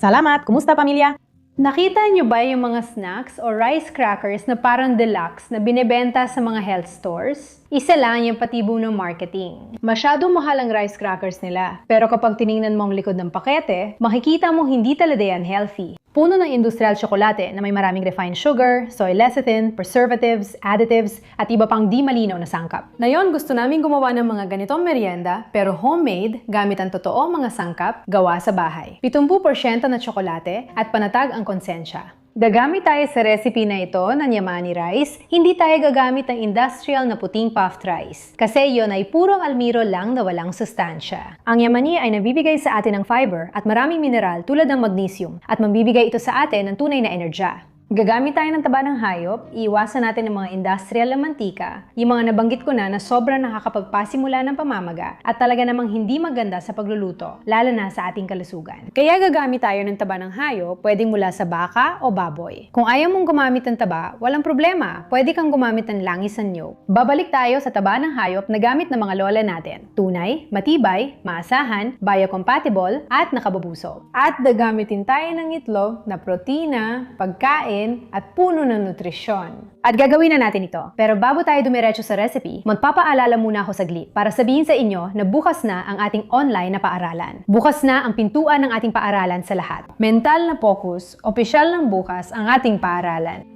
Salamat! Kumusta pamilya? Nakita niyo ba yung mga snacks o rice crackers na parang deluxe na binebenta sa mga health stores? Isa lang yung patibo ng marketing. Masyadong mahal ang rice crackers nila. Pero kapag tiningnan mo ang likod ng pakete, makikita mo hindi talaga yan healthy. Puno ng industrial tsokolate na may maraming refined sugar, soy lecithin, preservatives, additives, at iba pang di malinaw na sangkap. Ngayon, gusto namin gumawa ng mga ganitong merienda, pero homemade, gamit ang totoo mga sangkap, gawa sa bahay. 70% na tsokolate at panatag ang konsensya. Gagamit tayo sa recipe na ito ng yamani rice, hindi tayo gagamit ng industrial na puting puffed rice. Kasi yon ay purong almiro lang na walang sustansya. Ang yamani ay nabibigay sa atin ng fiber at maraming mineral tulad ng magnesium at mabibigay ito sa atin ng tunay na enerhiya. Gagamit tayo ng taba ng hayop, iiwasan natin ng mga industrial na mantika, yung mga nabanggit ko na sobrang nakakapagpasimula ng pamamaga at talaga namang hindi maganda sa pagluluto, lalo na sa ating kalusugan. Kaya gagamit tayo ng taba ng hayop, pwedeng mula sa baka o baboy. Kung ayaw mong gumamit ng taba, walang problema, pwede kang gumamit ng langis ng niyog. Babalik tayo sa taba ng hayop na gamit ng mga lola natin. Tunay, matibay, maasahan, biocompatible, at nakababusog. At gagamitin tayo ng itlog na protina, pagkain, at puno ng nutrisyon. At gagawin na natin ito. Pero bago tayo dumiretso sa recipe, magpapaalala muna ako saglit para sabihin sa inyo na bukas na ang ating online na paaralan. Bukas na ang pintuan ng ating paaralan sa lahat. Mental na focus, opisyal ng bukas ang ating paaralan.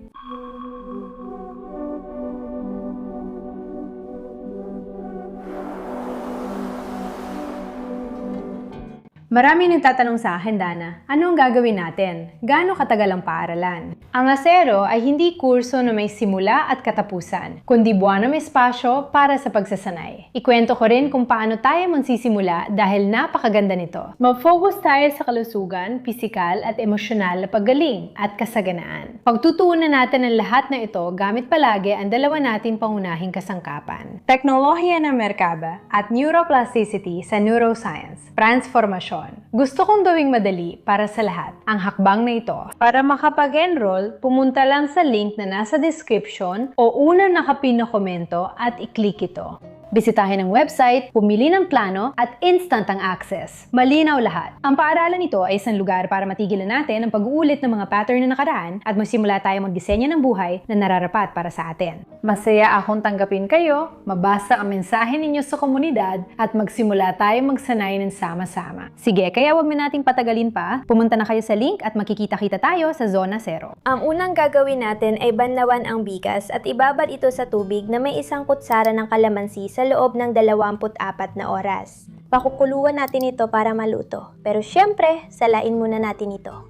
Marami nagtatanong sa akin, Dana, ano ang gagawin natin? Gaano katagal ang paaralan? Ang Acero ay hindi kurso na may simula at katapusan, kundi buwan na may espasyo para sa pagsasanay. Ikwento ko rin kung paano tayo magsisimula dahil napakaganda nito. Mag-focus tayo sa kalusugan, pisikal at emosyonal na paggaling at kasaganaan. Pagtutuunan natin ang lahat na ito gamit palagi ang dalawa nating pangunahing kasangkapan. Teknolohiya ng Merkaba at neuroplasticity sa neuroscience. Transformasyon. Gusto kong gawing madali para sa lahat ang hakbang na ito. Para makapag-enroll, pumunta lang sa link na nasa description o unang nakapin na komento at i-click ito. Bisitahin ang website, pumili ng plano at instant ang access. Malinaw lahat. Ang paaralan nito ay isang lugar para matigilan natin ang pag-uulit ng mga pattern na nakaraan at magsimula tayo magdisenyo ng buhay na nararapat para sa atin. Masaya akong tanggapin kayo, mabasa ang mensahe ninyo sa komunidad at magsimula tayo magsanay ng sama-sama. Sige, kaya wag na nating patagalin pa. Pumunta na kayo sa link at makikita-kita tayo sa Zona Zero. Ang unang gagawin natin ay banlawan ang bigas at ibabad ito sa tubig na may isang kutsara ng kalamansi sa loob ng 24 na oras. Pakukuluan natin ito para maluto. Pero syempre, salain muna natin ito.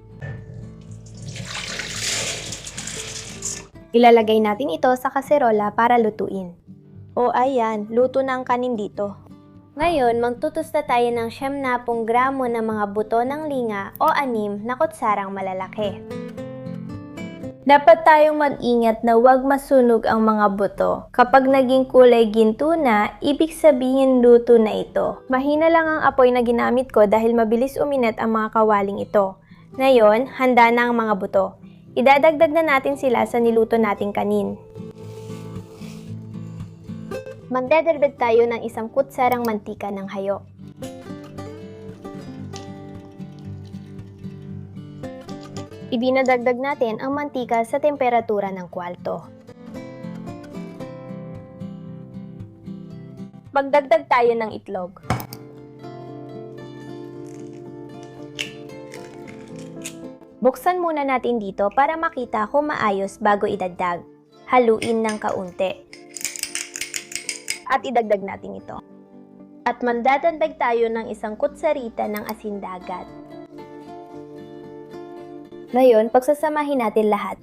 Ilalagay natin ito sa kaserola para lutuin. O ayan, luto na ang kanin dito. Ngayon, magtutusta tayo ng 70 gramo ng mga buto ng linga o anim na kutsarang malalaki. Dapat tayong mag-ingat na huwag masunog ang mga buto. Kapag naging kulay ginto na, ibig sabihin luto na ito. Mahina lang ang apoy na ginamit ko dahil mabilis uminat ang mga kawaling ito. Ngayon, handa na ang mga buto. Idadagdag na natin sila sa niluto nating kanin. Magdadagdag tayo ng 1 kutsarang mantika ng hayop. Ibinadagdag natin ang mantika sa temperatura ng kwarto. Magdagdag tayo ng itlog. Buksan muna natin dito para makita kung maayos bago idagdag. Haluin ng kaunti. At idagdag natin ito. At magdadagdag tayo ng 1 kutsarita ng asin dagat. Ngayon, pagsasamahin natin lahat.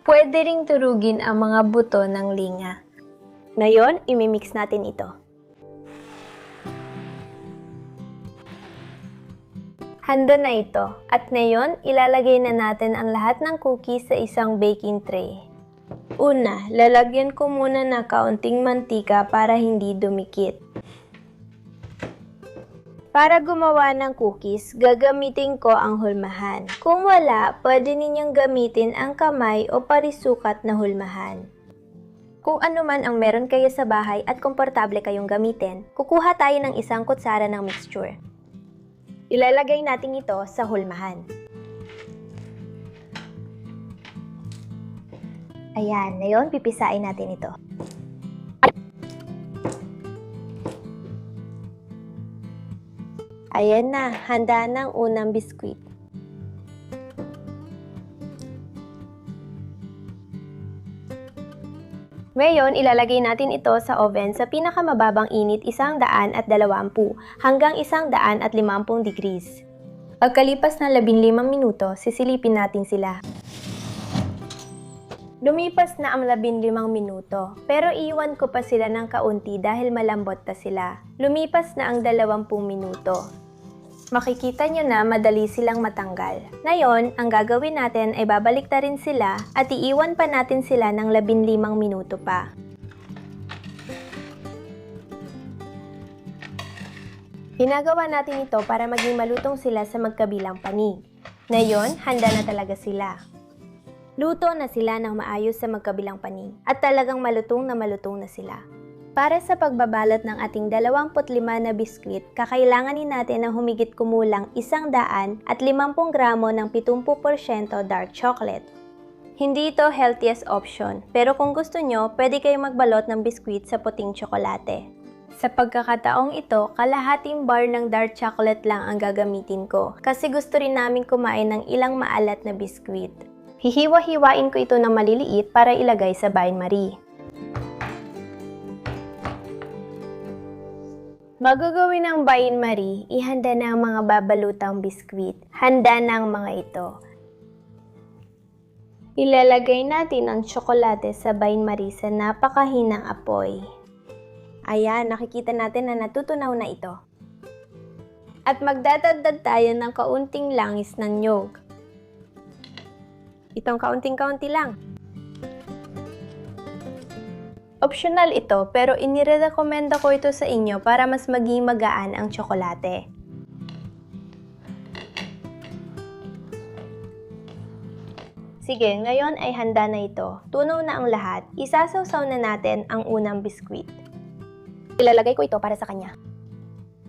Pwede ring turugin ang mga buto ng linga. Ngayon, imimix natin ito. Handa na ito. At ngayon, ilalagay na natin ang lahat ng cookies sa isang baking tray. Una, lalagyan ko muna ng kaunting mantika para hindi dumikit. Para gumawa ng cookies, gagamitin ko ang hulmahan. Kung wala, pwede ninyong gamitin ang kamay o parisukat na hulmahan. Kung ano man ang meron kayo sa bahay at komportable kayong gamitin, kukuha tayo ng isang kutsara ng mixture. Ilalagay natin ito sa hulmahan. Ayan, ngayon pipisain natin ito. Ayan na, handa na ang unang biskwit. Ngayon, ilalagay natin ito sa oven sa pinakamababang init 120 hanggang 150 degrees. Pagkalipas ng 15 minuto, sisilipin natin sila. Lumipas na ang 15 minuto, pero iwan ko pa sila ng kaunti dahil malambot na sila. Lumipas na ang 20 minuto. Makikita nyo na madali silang matanggal. Ngayon, ang gagawin natin ay babalik na rin sila at iiwan pa natin sila ng 15 minuto pa. Ginagawa natin ito para maging malutong sila sa magkabilang panig. Ngayon, handa na talaga sila. Luto na sila ng maayos sa magkabilang panig at talagang malutong na sila. Para sa pagbabalot ng ating 25 na biskwit, kakailanganin natin ng humigit kumulang 150 gramo ng 70% dark chocolate. Hindi ito healthiest option, pero kung gusto nyo, pwede kayong magbalot ng biskwit sa puting tsokolate. Sa pagkakataong ito, kalahating bar ng dark chocolate lang ang gagamitin ko kasi gusto rin namin kumain ng ilang maalat na biskwit. Hihiwa-hiwain ko ito ng maliliit para ilagay sa bain-marie. Bago gawin ang bain-marie, ihanda na ang mga babalutang biskwit. Handa na ang mga ito. Ilalagay natin ang tsokolate sa bain-marie sa napakahinang apoy. Ayan, nakikita natin na natutunaw na ito. At magdadagdag tayo ng kaunting langis ng niyog. Itong kaunting-kaunti lang. Optional ito pero inirekomenda ko ito sa inyo para mas maging magaan ang tsokolate. Sige, ngayon ay handa na ito. Tunaw na ang lahat. Isasawsaw na natin ang unang biskwit. Ilalagay ko ito para sa kanya.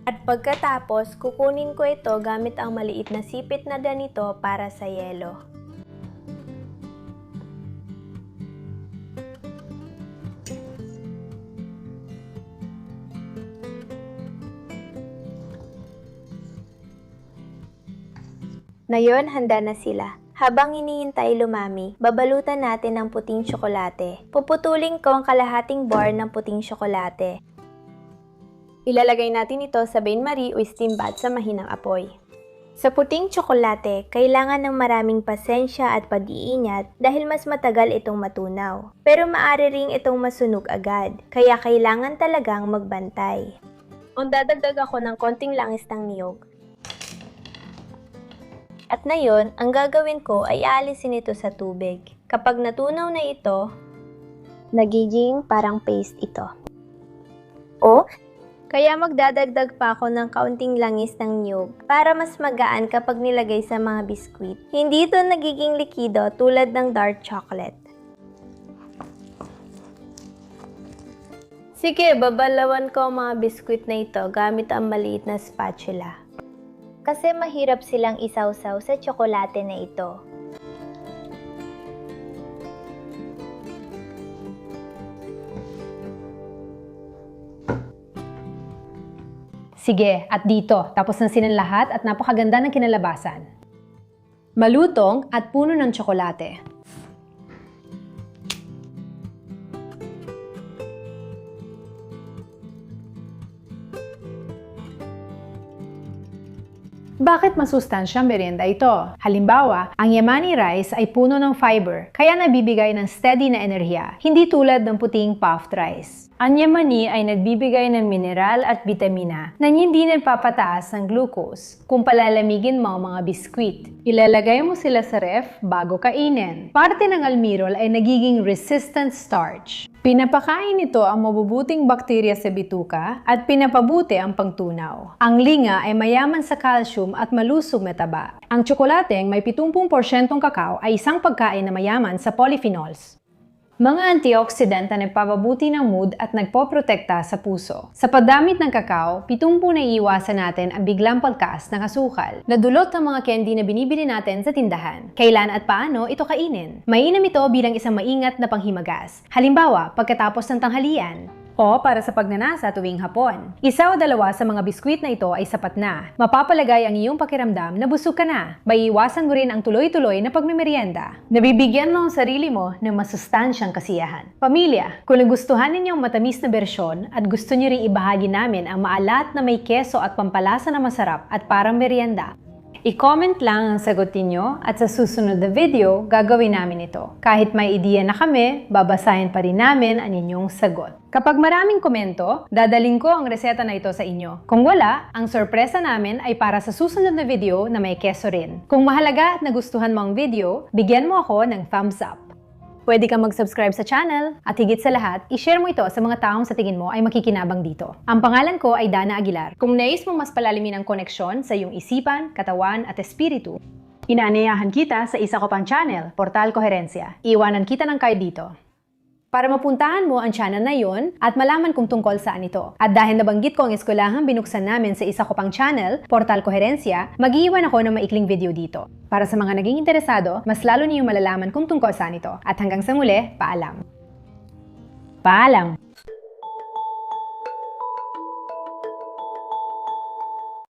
At pagkatapos, kukunin ko ito gamit ang maliit na sipit na ganito para sa yelo. Ngayon, handa na sila. Habang hinihintay lumami, babalutan natin ng puting tsokolate. Puputulin ko ang kalahating bar ng puting tsokolate. Ilalagay natin ito sa bain-marie o steam bath sa mahinang apoy. Sa puting tsokolate, kailangan ng maraming pasensya at pag-iingat dahil mas matagal itong matunaw. Pero maaari ring itong masunog agad, kaya kailangan talagang magbantay. Dadagdag ako ng konting langis ng niyog. At ngayon, ang gagawin ko ay aalisin ito sa tubig. Kapag natunaw na ito, nagiging parang paste ito. Kaya magdadagdag pa ako ng kaunting langis ng niyog para mas magaan kapag nilagay sa mga biskwit. Hindi ito nagiging likido tulad ng dark chocolate. Sige, babalawan ko ang mga biskwit na ito gamit ang maliit na spatula. Kasi mahirap silang isawsaw sa tsokolate na ito. Sige, at dito, tapos na silang lahat at napakaganda ng kinalabasan. Malutong at puno ng tsokolate. Bakit masustansyang merienda ito? Halimbawa, ang yamani rice ay puno ng fiber, kaya nabibigay ng steady na enerhiya, hindi tulad ng puting puffed rice. Ang yamani ay nagbibigay ng mineral at bitamina na hindi nagpapataas ng glucose kung palalamigin mo ang mga biskwit. Ilalagay mo sila sa ref bago kainin. Parte ng almirol ay nagiging resistant starch. Pinapakain nito ang mabubuting bakterya sa bituka at pinapabuti ang pangtunaw. Ang linga ay mayaman sa calcium at malusog na taba. Ang tsokolateng may 70% kakao ay isang pagkain na mayaman sa polyphenols. Mga antioxidant na nagpapabuti ng mood at nagpoprotekta sa puso. Sa pagdamit ng kakao, 70 na iiwasan natin ang biglang pagtaas ng asukal. Nadulot ng mga candy na binibili natin sa tindahan. Kailan at paano ito kainin? Mainam ito bilang isang maingat na panghimagas. Halimbawa, pagkatapos ng tanghalian. O para sa pagnanasa tuwing hapon. Isa o dalawa sa mga biskwit na ito ay sapat na. Mapapalagay ang iyong pakiramdam na busog ka na. Maiiwasan mo rin ang tuloy-tuloy na pagmimerienda. Nabibigyan mo ang sarili mo ng masustansyang kasiyahan. Pamilya, kung nagustuhan ninyong matamis na bersyon at gusto niyo rin ibahagi namin ang maalat na may keso at pampalasa na masarap at parang merienda, i-comment lang ang sagot niyo at sa susunod na video, gagawin namin ito. Kahit may ideya na kami, babasahin pa rin namin ang inyong sagot. Kapag maraming komento, dadaling ko ang reseta na ito sa inyo. Kung wala, ang sorpresa namin ay para sa susunod na video na may keso rin. Kung mahalaga at nagustuhan mo ang video, bigyan mo ako ng thumbs up. Pwede kang mag-subscribe sa channel at higit sa lahat, i-share mo ito sa mga taong sa tingin mo ay makikinabang dito. Ang pangalan ko ay Dana Aguilar. Kung nais mong mas palalimin ang koneksyon sa iyong isipan, katawan at espiritu, inaanyayahan kita sa isa ko pang channel, Portal Koherensia. Iiwanan kita ng card dito para mapuntahan mo ang channel na yon at malaman kung tungkol saan ito. At dahil nabanggit ko ang eskwelahang binuksan namin sa isa ko pang channel, Portal Koherensia, mag-iiwan ako ng maikling video dito. Para sa mga naging interesado, mas lalo niyong malalaman kung tungkol saan ito. At hanggang sa muli, paalam. Paalam!